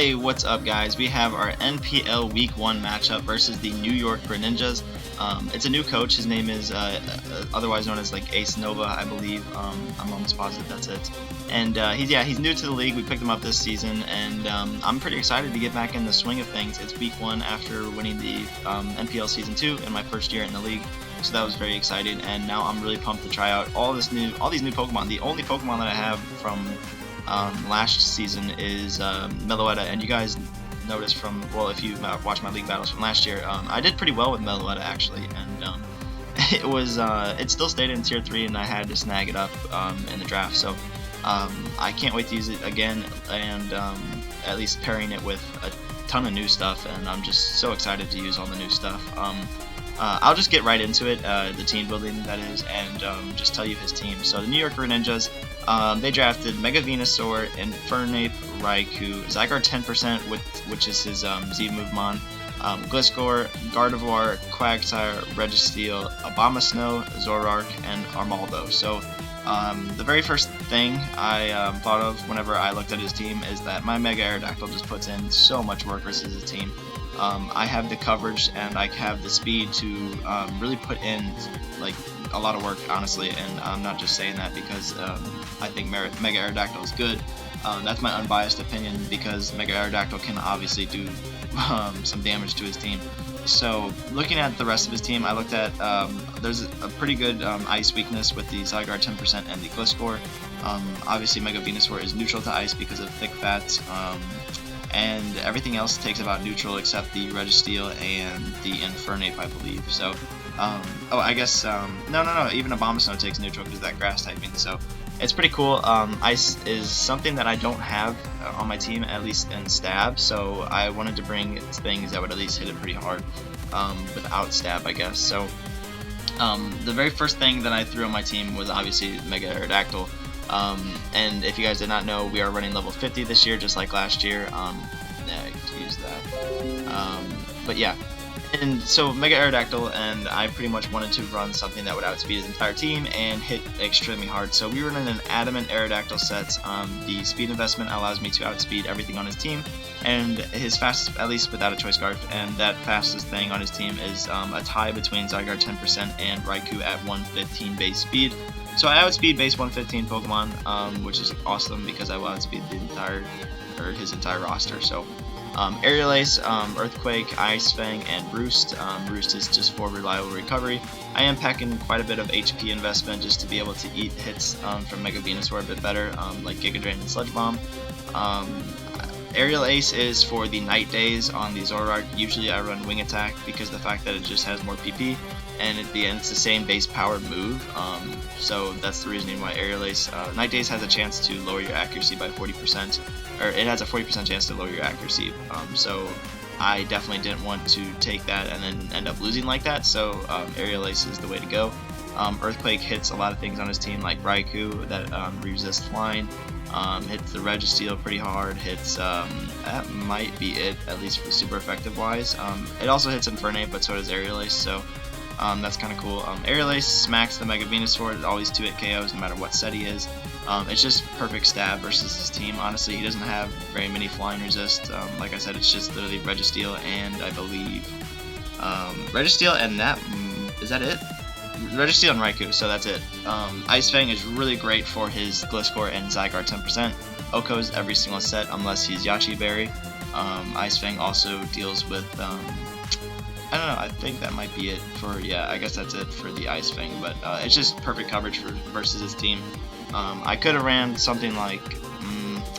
Hey, what's up guys? We have our NPL Week 1 matchup versus the New York Greninjas. It's a new coach. His name is otherwise known as like AceNova, I believe. I'm almost positive that's it. And he's new to the league. We picked him up this season, and I'm pretty excited to get back in the swing of things. It's Week 1 after winning the NPL Season 2 in my first year in the league. So that was very exciting, and now I'm really pumped to try out all these new Pokemon. The only Pokemon that I have from last season is Meloetta, and you guys noticed from, well, if you watched my league battles from last year, I did pretty well with Meloetta actually, and it still stayed in tier 3, and I had to snag it up in the draft. So I can't wait to use it again, and at least pairing it with a ton of new stuff, and I'm just so excited to use all the new stuff. I'll just get right into it, the team building that is, and just tell you his team. So the New York Greninjas, they drafted Mega-Venusaur, Infernape, Raikou, Zygarde 10%, which is his Z-Movemon, Gliscor, Gardevoir, Quagsire, Registeel, Abomasnow, Zoroark, and Armaldo. So the very first thing I thought of whenever I looked at his team is that my Mega-Aerodactyl just puts in so much work versus his team. I have the coverage and I have the speed to really put in like a lot of work, honestly, and I'm not just saying that because I think Mega-Aerodactyl is good. That's my unbiased opinion, because Mega-Aerodactyl can obviously do some damage to his team. So looking at the rest of his team, I looked at there's a pretty good ice weakness with the Zygarde 10% and the Gliscor. Obviously Mega-Venusaur is neutral to ice because of thick fats. And everything else takes about neutral except the Registeel and the Infernape, I believe. So, I guess, no, even Abomasnow takes neutral because of that grass typing. So, it's pretty cool. Ice is something that I don't have on my team, at least in stab. So, I wanted to bring things that would at least hit it pretty hard without stab, I guess. So, the very first thing that I threw on my team was obviously Mega-Aerodactyl. And if you guys did not know, we are running level 50 this year, just like last year. Excuse that. But yeah, and so Mega-Aerodactyl, and I pretty much wanted to run something that would outspeed his entire team and hit extremely hard. So we were running an Adamant Aerodactyl set. The speed investment allows me to outspeed everything on his team, and his fastest, at least without a choice scarf, and that fastest thing on his team is a tie between Zygarde 10% and Raikou at 115 base speed. So I outspeed base 115 Pokemon, which is awesome because I will outspeed his entire roster. So Aerial Ace, Earthquake, Ice Fang, and Roost. Roost is just for reliable recovery. I am packing quite a bit of HP investment just to be able to eat hits from Mega-Venusaur a bit better, like Giga Drain and Sludge Bomb. Aerial Ace is for the night days on the Zoroark. Usually I run Wing Attack because of the fact that it just has more PP, and it's the same base powered move, so that's the reasoning why Aerial Ace. Night Days has a chance to lower your accuracy by 40%, or it has a 40% chance to lower your accuracy, so I definitely didn't want to take that and then end up losing like that, so Aerial Ace is the way to go. Earthquake hits a lot of things on his team, like Raikou that resists flying, hits the Registeel pretty hard, hits, that might be it, at least for super effective wise. It also hits Infernape, but so does Aerial Ace, so that's kind of cool. Aerial Ace smacks the Mega-Venusaur. It always 2-hit KOs no matter what set he is. It's just perfect stab versus his team. Honestly, he doesn't have very many flying resist. Like I said, it's just literally Registeel and I believe Registeel and that is that it? Registeel and Raikou, so that's it. Ice Fang is really great for his Gliscor and Zygarde 10%. Oko's every single set unless he's Yachi Berry. Ice Fang also deals with I don't know, I think that might be it for, yeah, I guess that's it for the Ice Fang, but it's just perfect coverage versus his team. I could have ran something like,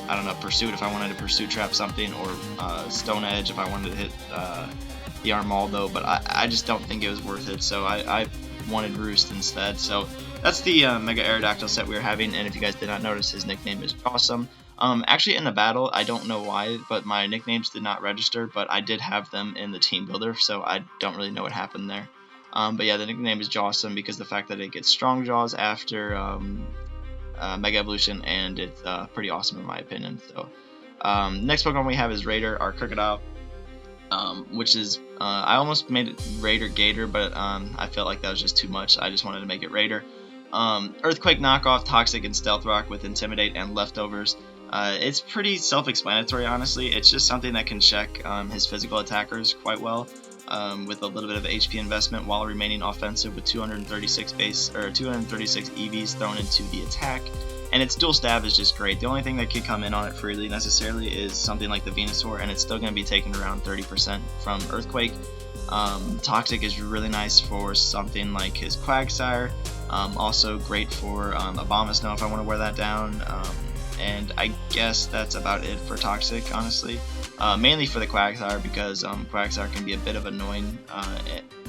I don't know, Pursuit if I wanted to Pursuit Trap something, or Stone Edge if I wanted to hit the Armaldo, but I just don't think it was worth it, so I wanted Roost instead. So that's the Mega-Aerodactyl set we were having, and if you guys did not notice, his nickname is Awesome. Actually in the battle, I don't know why, but my nicknames did not register, but I did have them in the team builder, so I don't really know what happened there. But yeah, the nickname is Jawsome because the fact that it gets Strong Jaws after Mega Evolution, and it's pretty awesome in my opinion. So next Pokemon we have is Raider, our Crocodile, which is, I almost made it Raider Gator, but I felt like that was just too much. I just wanted to make it Raider. Earthquake knockoff, Toxic, and Stealth Rock with Intimidate and Leftovers. It's pretty self-explanatory, honestly. It's just something that can check his physical attackers quite well, with a little bit of HP investment while remaining offensive with 236 EVs thrown into the attack. And its dual stab is just great. The only thing that could come in on it freely necessarily is something like the Venusaur, and it's still going to be taking around 30% from Earthquake. Toxic is really nice for something like his Quagsire. Also great for Abomasnow if I want to wear that down. And I guess that's about it for Toxic, honestly. Mainly for the Quagsire, because Quagsire can be a bit of annoying.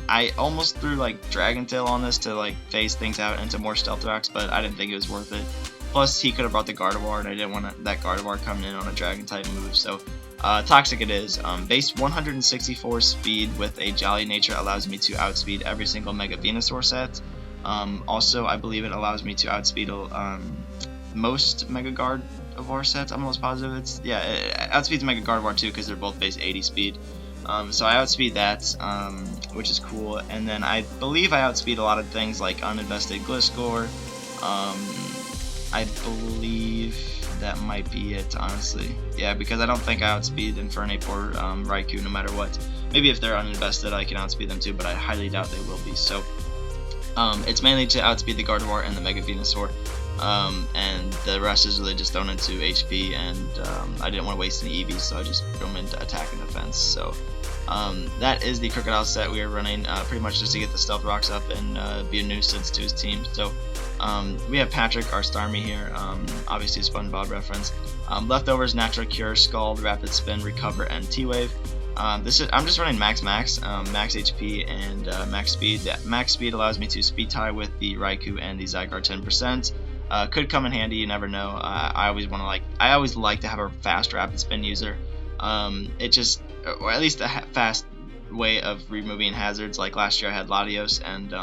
I almost threw like Dragon Tail on this to like phase things out into more Stealth Rocks, but I didn't think it was worth it. Plus, he could have brought the Gardevoir, and I didn't want that Gardevoir coming in on a Dragon type move. So, Toxic it is. Base 164 speed with a Jolly Nature allows me to outspeed every single Mega-Venusaur set. Also, I believe it allows me to outspeed most Mega-Gardevoir sets. I'm almost positive it outspeeds Mega-Gardevoir too, because they're both base 80 speed. So I outspeed that, which is cool. And then I believe I outspeed a lot of things like uninvested Gliscor. I believe that might be it, honestly. Yeah, because I don't think I outspeed Infernape or Raikou no matter what. Maybe if they're uninvested I can outspeed them too, but I highly doubt they will be. So it's mainly to outspeed the Gardevoir and the Mega-Venusaur. And the rest is really just thrown into HP, and I didn't want to waste any EVs, so I just threw them into attack and defense. So that is the Crocodile set we are running, pretty much just to get the Stealth Rocks up and be a nuisance to his team. So we have Patrick, our Starmie here, obviously a SpongeBob reference. Leftovers, Natural Cure, Scald, Rapid Spin, Recover, and T-Wave. I'm just running max HP, and max speed. Max speed allows me to speed tie with the Raikou and the Zygarde 10%. Could come in handy, you never know. I always like to have a fast Rapid Spin user. Or at least a fast way of removing hazards. Like last year I had Latios, and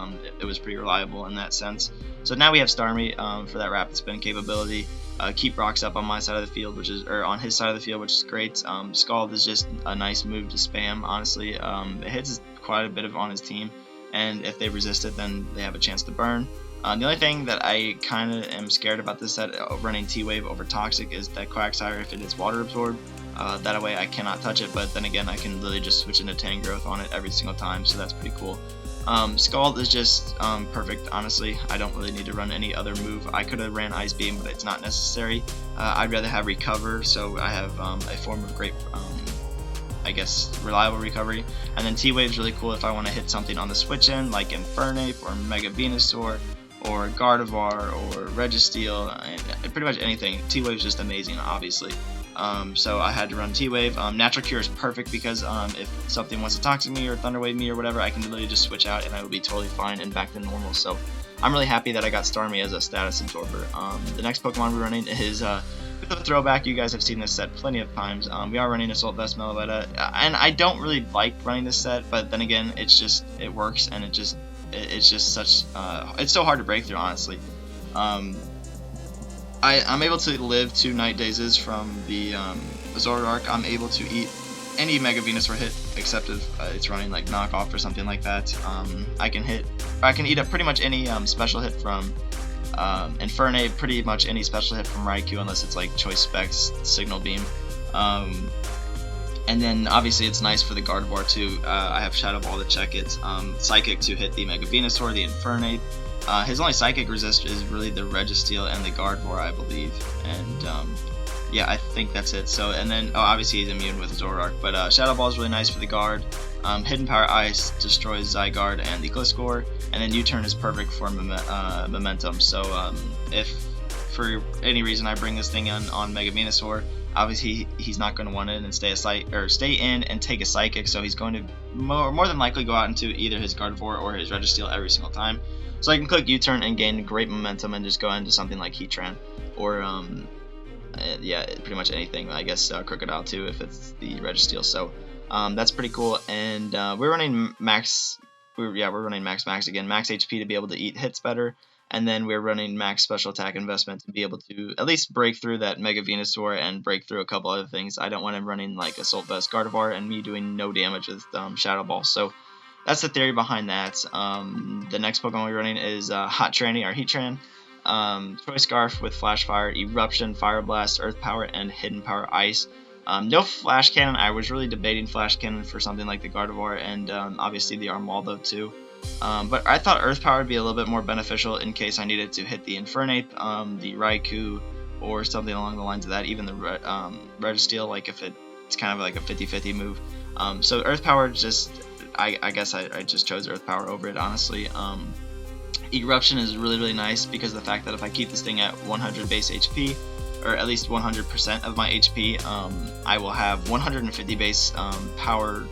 it was pretty reliable in that sense. So now we have Starmie for that Rapid Spin capability. Keep rocks up on my side of the field, on his side of the field, which is great. Scald is just a nice move to spam, honestly. It hits quite a bit on his team, and if they resist it, then they have a chance to burn. The only thing that I kind of am scared about this set, running T-Wave over Toxic, is that Quagsire, if it is Water Absorbed, that way I cannot touch it, but then again I can literally just switch into Tangrowth on it every single time, so that's pretty cool. Scald is just perfect, honestly. I don't really need to run any other move. I could have ran Ice Beam, but it's not necessary. I'd rather have Recover, so I have a form of great, I guess, reliable recovery. And then T-Wave is really cool if I want to hit something on the switch in, like Infernape or Mega-Venusaur or Gardevoir or Registeel, and pretty much anything. T-Wave is just amazing, obviously. So I had to run T-Wave. Natural Cure is perfect because if something wants to Toxic me or Thunder Wave me or whatever, I can literally just switch out and I will be totally fine and back to normal. So I'm really happy that I got Starmie as a status absorber. The next Pokemon we're running is a bit of a throwback. You guys have seen this set plenty of times. We are running Assault Vest Meloetta, and I don't really like running this set, but then again, it works, and it's just such it's so hard to break through, honestly. I'm able to live 2 Night Dazes from the Zoroark. I'm able to eat any Mega-Venusaur hit, except if it's running like Knockoff or something like that. I can eat up pretty much any special hit from Infernape, pretty much any special hit from Raikou, unless it's like Choice Specs, Signal Beam. And then obviously it's nice for the Gardevoir too. I have Shadow Ball to check it. Psychic to hit the Mega-Venusaur, the Infernape. His only Psychic resist is really the Registeel and the Gardevoir, I believe. And yeah, I think that's it. So, and then obviously he's immune with Zoroark, but Shadow Ball is really nice for the guard. Hidden Power Ice destroys Zygarde and the Gliscor, and then U-Turn is perfect for momentum. So if for any reason I bring this thing on Mega-Venusaur, obviously he's not going to want it and stay in and take a Psychic, so he's going to more than likely go out into either his Gardevoir or his Registeel every single time. So I can click U-Turn and gain great momentum and just go into something like Heatran, or yeah, pretty much anything. I guess Crocodile too if it's the Registeel. So that's pretty cool. And we're running max. We're running max again, max HP to be able to eat hits better, and then we're running max special attack investment to be able to at least break through that Mega-Venusaur and break through a couple other things. I don't want him running like Assault Vest Gardevoir and me doing no damage with Shadow Ball. So that's the theory behind that. The next Pokemon we're running is Hot Tranny, our Heatran. Choice Scarf with Flash Fire, Eruption, Fire Blast, Earth Power, and Hidden Power Ice. No Flash Cannon. I was really debating Flash Cannon for something like the Gardevoir and obviously the Armaldo too. But I thought Earth Power would be a little bit more beneficial in case I needed to hit the Infernape, the Raikou, or something along the lines of that. Even the Registeel, like if it's kind of like a 50-50 move. So Earth Power just, I guess I just chose Earth Power over it, honestly. Eruption is really nice because of the fact that if I keep this thing at 100 base HP, or at least 100% of my HP, I will have 150 base power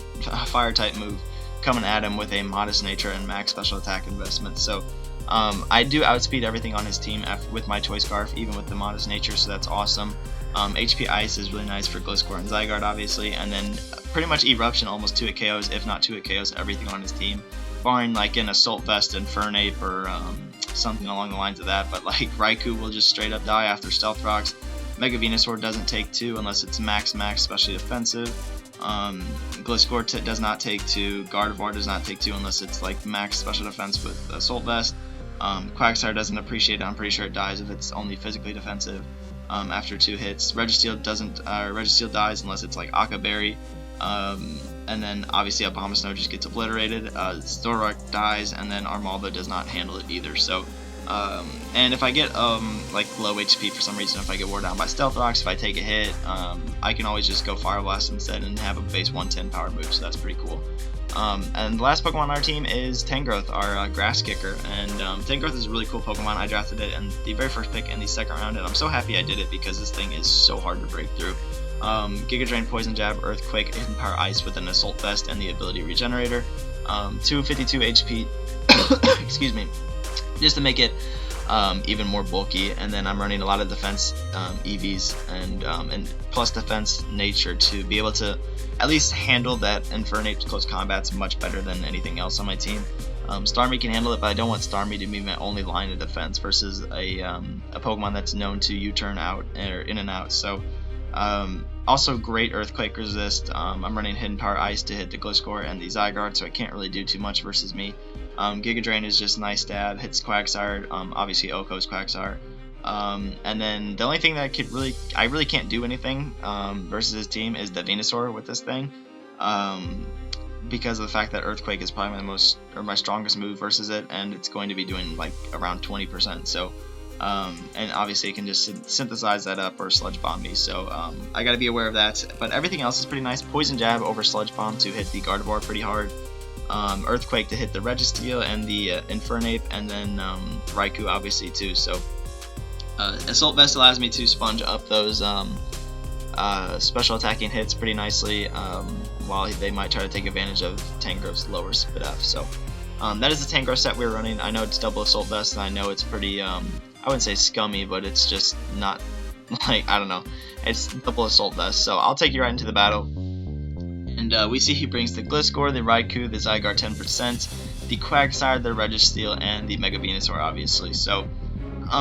fire type move coming at him with a modest nature and max special attack investment. So I do outspeed everything on his team with my Toy Scarf, even with the modest nature, so that's awesome. HP Ice is really nice for Gliscor and Zygarde, obviously, and then pretty much Eruption almost 2-hit KOs, if not 2-hit KOs, everything on his team, barring like an Assault Vest, Infernape, or something along the lines of that. But like Raikou will just straight up die after Stealth Rocks. Mega-Venusaur doesn't take 2 unless it's max especially defensive. Gliscor does not take 2. Gardevoir does not take 2 unless it's like max special defense with Assault Vest. Quagsire doesn't appreciate it. I'm pretty sure it dies if it's only physically defensive after 2 hits. Registeel dies unless it's like Aqua Berry. And then obviously Abomasnow just gets obliterated. Zoroark dies, and then Armaldo does not handle it either. So, and if I get like low HP for some reason, if I get wore down by Stealth Rocks, if I take a hit, I can always just go Fire Blast instead and have a base 110 power move. So that's pretty cool. And the last Pokemon on our team is Tangrowth, our Grass Kicker, and Tangrowth is a really cool Pokemon. I drafted it in the very first pick in the second round, and I'm so happy I did it because this thing is so hard to break through. Giga Drain, Poison Jab, Earthquake, Hidden Power Ice with an Assault Vest and the ability Regenerator. 252 HP, excuse me, just to make it even more bulky. And then I'm running a lot of defense EVs and plus defense nature to be able to at least handle that Infernape close combat's much better than anything else on my team. Starmie can handle it, but I don't want Starmie to be my only line of defense versus a Pokemon that's known to U-turn out or in and out. So also great Earthquake resist. I'm running Hidden Power Ice to hit the Gliscor and the Zygarde, so I can't really do too much versus me. Giga Drain is just nice stab, hits Quagsire, obviously Oko's Quagsire. And then the only thing that I really can't do anything versus his team is the Venusaur with this thing. Because of the fact that Earthquake is probably my strongest move versus it, and it's going to be doing like around 20%. So, and obviously it can just synthesize that up or Sludge Bomb me. So I got to be aware of that. But everything else is pretty nice. Poison Jab over Sludge Bomb to hit the Gardevoir pretty hard. Earthquake to hit the Registeel and the Infernape, and then Raikou obviously too. So Assault Vest allows me to sponge up those special attacking hits pretty nicely, while they might try to take advantage of Tangrowth's lower SPDF. So that is the Tangrowth set we're running. I know it's double Assault Vest, and I know it's pretty, I wouldn't say scummy, but it's just not, like, I don't know, it's double Assault Vest. So I'll take you right into the battle. And we see he brings the Gliscor, the Raikou, the Zygarde 10%, the Quagsire, the Registeel, and the Mega-Venusaur, obviously. So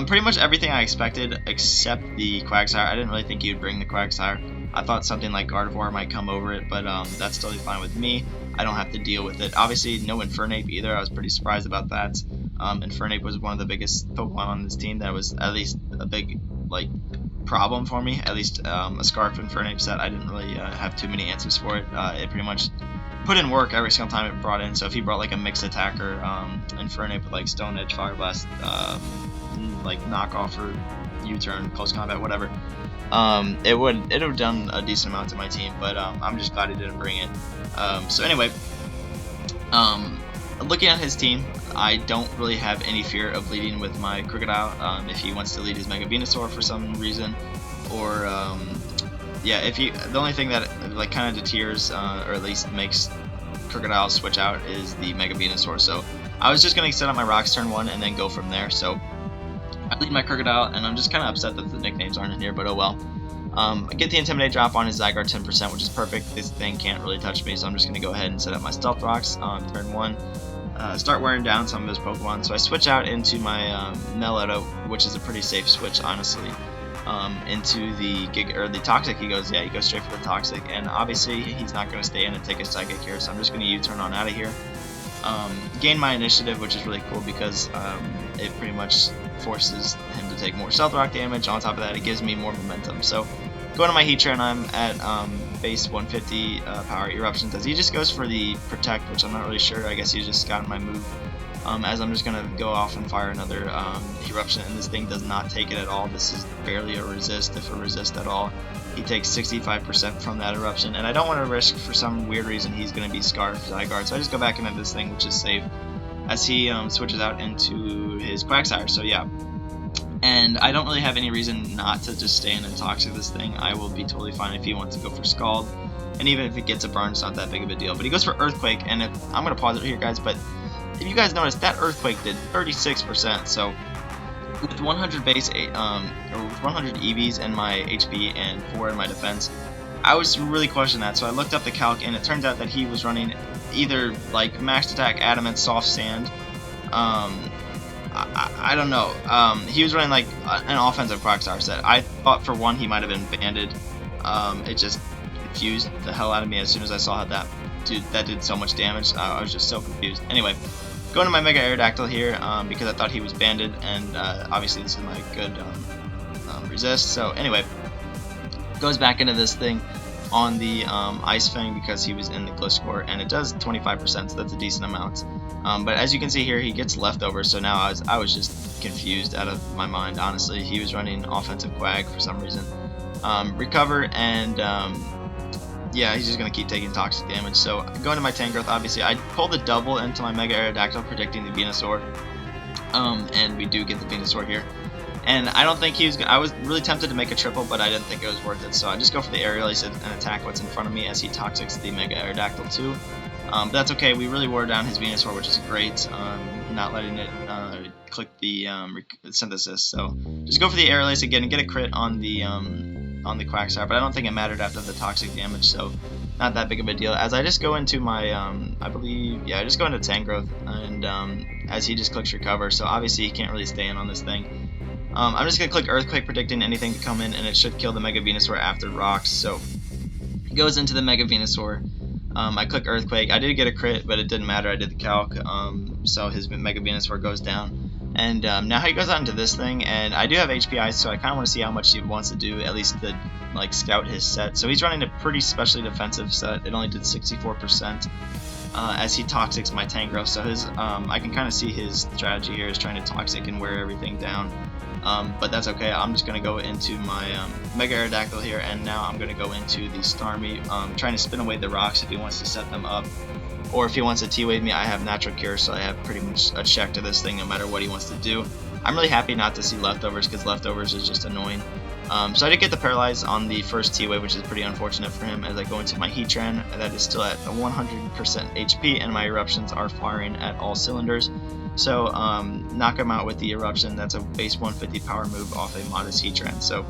pretty much everything I expected except the Quagsire. I didn't really think he would bring the Quagsire. I thought something like Gardevoir might come over it, but that's totally fine with me. I don't have to deal with it. Obviously, no Infernape either. I was pretty surprised about that. Infernape was one of the biggest Pokemon on this team that was at least a big problem for me. At least a Scarf Infernape set, I didn't really have too many answers for it. It pretty much put in work every single time it brought in. So if he brought like a mixed attacker Infernape with like Stone Edge, Fire Blast, like knockoff or U-turn, close combat, whatever, it would have done a decent amount to my team. But I'm just glad he didn't bring it. So anyway, looking at his team, I don't really have any fear of leading with my Crocodile if he wants to lead his Mega-Venusaur for some reason, or yeah, the only thing that like kind of deters or at least makes Crocodile switch out is the Mega-Venusaur. So I was just gonna set up my Rocks turn 1 and then go from there. So I lead my Crocodile, and I'm just kind of upset that the nicknames aren't in here, but oh well. I get the Intimidate drop on his Zygarde 10%, which is perfect. This thing can't really touch me, so I'm just going to go ahead and set up my Stealth Rocks on turn 1. Start wearing down some of his Pokemon. So I switch out into my Mellow, which is a pretty safe switch, honestly. Into the Toxic, he goes straight for the Toxic, and obviously he's not going to stay in and take a Psychic here, so I'm just going to U-turn on out of here. gain my initiative, which is really cool because it pretty much forces him to take more stealth rock damage. On top of that, it gives me more momentum. So going to my Heatran, I'm at base 150 power eruptions, as he just goes for the protect, which I'm not really sure. I guess he just got my move. As I'm just going to go off and fire another eruption, and this thing does not take it at all. This is barely a resist, if a resist at all. He takes 65% from that eruption, and I don't want to risk, for some weird reason, he's going to be Scarf Zygarde, so I just go back into this thing, which is safe, as he switches out into his Quagsire. So yeah, and I don't really have any reason not to just stay in and Toxic this thing. I will be totally fine if he wants to go for Scald, and even if it gets a burn, it's not that big of a deal. But he goes for Earthquake, and I'm going to pause it here, guys, but if you guys noticed, that Earthquake did 36%, so with 100 base, or with 100 EVs in my HP and 4 in my defense, I was really questioning that. So I looked up the calc, and it turns out that he was running either like maxed attack, adamant, soft sand. I don't know. He was running like an offensive Quagsire set. I thought for one he might have been banded. It just confused the hell out of me as soon as I saw that. Dude, that did so much damage. I was just so confused. Anyway, going to my Mega-Aerodactyl here because I thought he was banded, and obviously this is my good resist. So anyway, goes back into this thing on the Ice Fang because he was in the Gliscor, and it does 25%, so that's a decent amount. But as you can see here, he gets leftovers, so now I was just confused out of my mind, honestly. He was running offensive Quag for some reason. Recover, and yeah, he's just going to keep taking toxic damage. So going to my Tangrowth, obviously, I pulled a double into my Mega-Aerodactyl, predicting the Venusaur. And we do get the Venusaur here. And I don't think he was. I was really tempted to make a triple, but I didn't think it was worth it. So I just go for the Aerial Ace and attack what's in front of me as he Toxics the Mega-Aerodactyl too. But that's okay. We really wore down his Venusaur, which is great. Not letting it click the synthesis. So just go for the Aerial Ace again and get a crit on the Quagsire, but I don't think it mattered after the toxic damage, so not that big of a deal. As I just go into my, I just go into Tangrowth, and as he just clicks Recover, so obviously he can't really stay in on this thing. I'm just going to click Earthquake, predicting anything to come in, and it should kill the Mega-Venusaur after Rocks, so he goes into the Mega-Venusaur. I click Earthquake. I did get a crit, but it didn't matter. I did the calc, so his Mega-Venusaur goes down. And now he goes out into this thing, and I do have HP Ice, so I kind of want to see how much he wants to do, at least to like scout his set. So he's running a pretty specially defensive set. It only did 64% as he Toxics my Tangrowth. So his I can kind of see his strategy here is trying to Toxic and wear everything down. But that's okay. I'm just going to go into my Mega-Aerodactyl here, and now I'm going to go into the Starmie, trying to spin away the rocks if he wants to set them up. Or if he wants to T-Wave me, I have Natural Cure, so I have pretty much a check to this thing no matter what he wants to do. I'm really happy not to see Leftovers, because Leftovers is just annoying. So I did get the Paralyze on the first T-Wave, which is pretty unfortunate for him, as I go into my Heatran. That is still at 100% HP, and my Eruptions are firing at all cylinders. So knock him out with the Eruption. That's a base 150 power move off a modest Heatran. So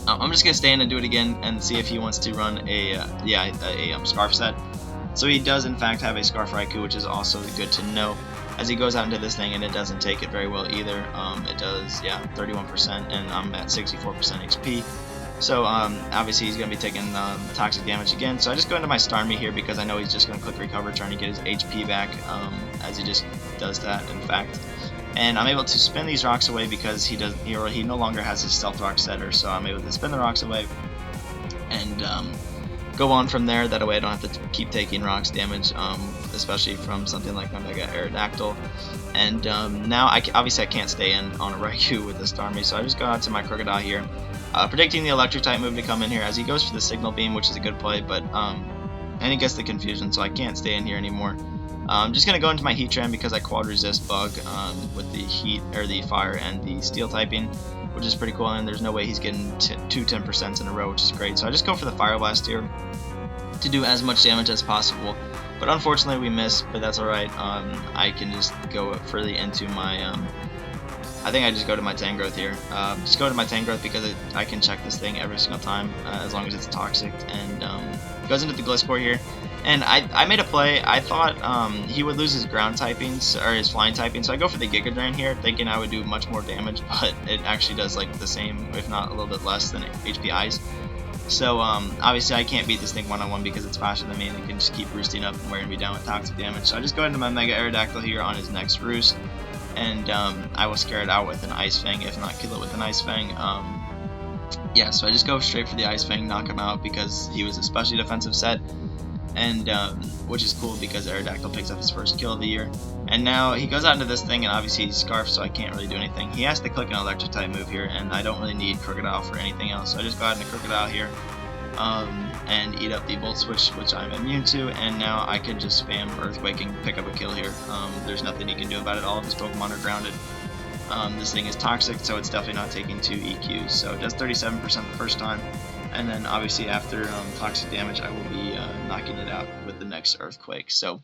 I'm just going to stay in and do it again and see if he wants to run a Scarf set. So he does in fact have a Scarf Raikou, which is also good to know, as he goes out into this thing, and it doesn't take it very well either. It does, 31%, and I'm at 64% HP. So obviously he's going to be taking toxic damage again. So I just go into my Starmie here because I know he's just going to click Recover, trying to get his HP back, as he just does that in fact. And I'm able to spin these rocks away because he no longer has his Stealth Rock setter, so I'm able to spin the rocks away and go on from there. That way I don't have to keep taking rocks damage, especially from something like my Mega-Aerodactyl. And now obviously I can't stay in on a Raikou with the Starmie, so I just go out to my Crocodile here, predicting the Electric type move to come in here, as he goes for the Signal Beam, which is a good play, but and he gets the Confusion, so I can't stay in here anymore. I'm just gonna go into my Heatran because I Quad Resist Bug with the Heat or the Fire and the Steel typing, which is pretty cool, and there's no way he's getting two 10% in a row, which is great. So I just go for the Fire Blast here to do as much damage as possible, but unfortunately we miss, but that's alright. I can just go further into my I think I just go to my Tangrowth here. Just go to my Tangrowth because I can check this thing every single time as long as it's toxic, and goes into the Gliscor here. And I made a play. I thought he would lose his ground typings, or his flying typing, so I go for the Giga Drain here, thinking I would do much more damage, but it actually does like the same, if not a little bit less than HP Ice. So obviously I can't beat this thing one-on-one because it's faster than me and it can just keep roosting up and wearing me down with toxic damage. So I just go into my Mega-Aerodactyl here on his next roost, and I will scare it out with an Ice Fang, if not kill it with an Ice Fang. Yeah, so I just go straight for the Ice Fang, knock him out because he was a specially defensive set, and which is cool because Aerodactyl picks up his first kill of the year. And now he goes out into this thing, and obviously he's Scarf, so I can't really do anything. He has to click an electric type move here, and I don't really need Crocodile for anything else, so I just go out into Crocodile here and eat up the Volt Switch, which I'm immune to, and now I can just spam Earthquake and pick up a kill here. There's nothing he can do about it. All of his Pokemon are grounded. This thing is toxic, so it's definitely not taking 2 EQs, so it does 37% the first time, and then obviously after toxic damage I will be knocking it out with the next Earthquake. So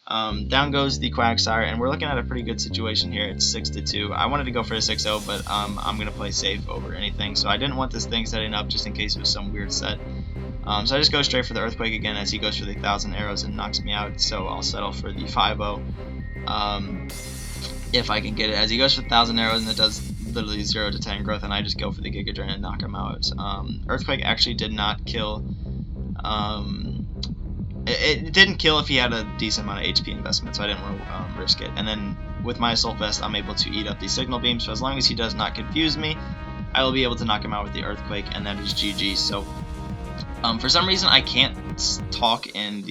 down goes the Quagsire, and we're looking at a pretty good situation here. It's 6-2. I wanted to go for a 6-0, but I'm going to play safe over anything, so I didn't want this thing setting up just in case it was some weird set. So I just go straight for the Earthquake again as he goes for the 1,000 arrows and knocks me out, so I'll settle for the 5-0. If I can get it, as he goes for 1,000 arrows and it does literally 0 to 10 growth, and I just go for the Giga Drain and knock him out. Earthquake actually did not kill. It didn't kill if he had a decent amount of HP investment, so I didn't want to risk it. And then with my Assault Vest, I'm able to eat up the Signal Beam, so as long as he does not confuse me, I will be able to knock him out with the Earthquake, and that is GG. So for some reason I can't talk in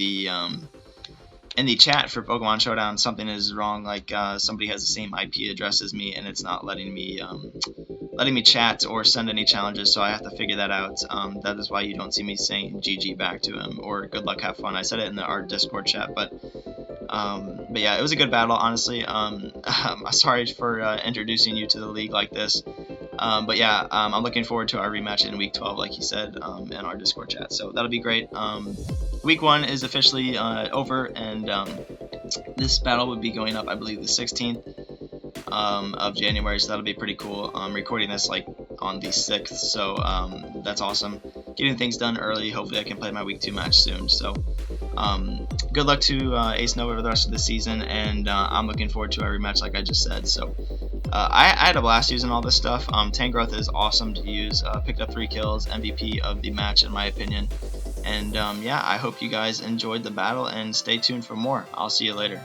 the chat for Pokemon Showdown. Something is wrong, like somebody has the same IP address as me and it's not letting me chat or send any challenges, so I have to figure that out. That is why you don't see me saying GG back to him or good luck, have fun. I said it in our Discord chat, but yeah, it was a good battle, honestly. Sorry for introducing you to the league like this. But yeah, I'm looking forward to our rematch in week 12, like he said in our Discord chat. So that'll be great. Week 1 is officially over, and this battle would be going up, I believe, the 16th of January. So that'll be pretty cool. I'm recording this like on the 6th, so that's awesome. Getting things done early. Hopefully, I can play my week 2 match soon. So good luck to AceNova for the rest of the season, and I'm looking forward to our rematch, like I just said. So I had a blast using all this stuff. Tangrowth is awesome to use. Picked up 3 kills, MVP of the match in my opinion. And yeah, I hope you guys enjoyed the battle, and stay tuned for more. I'll see you later.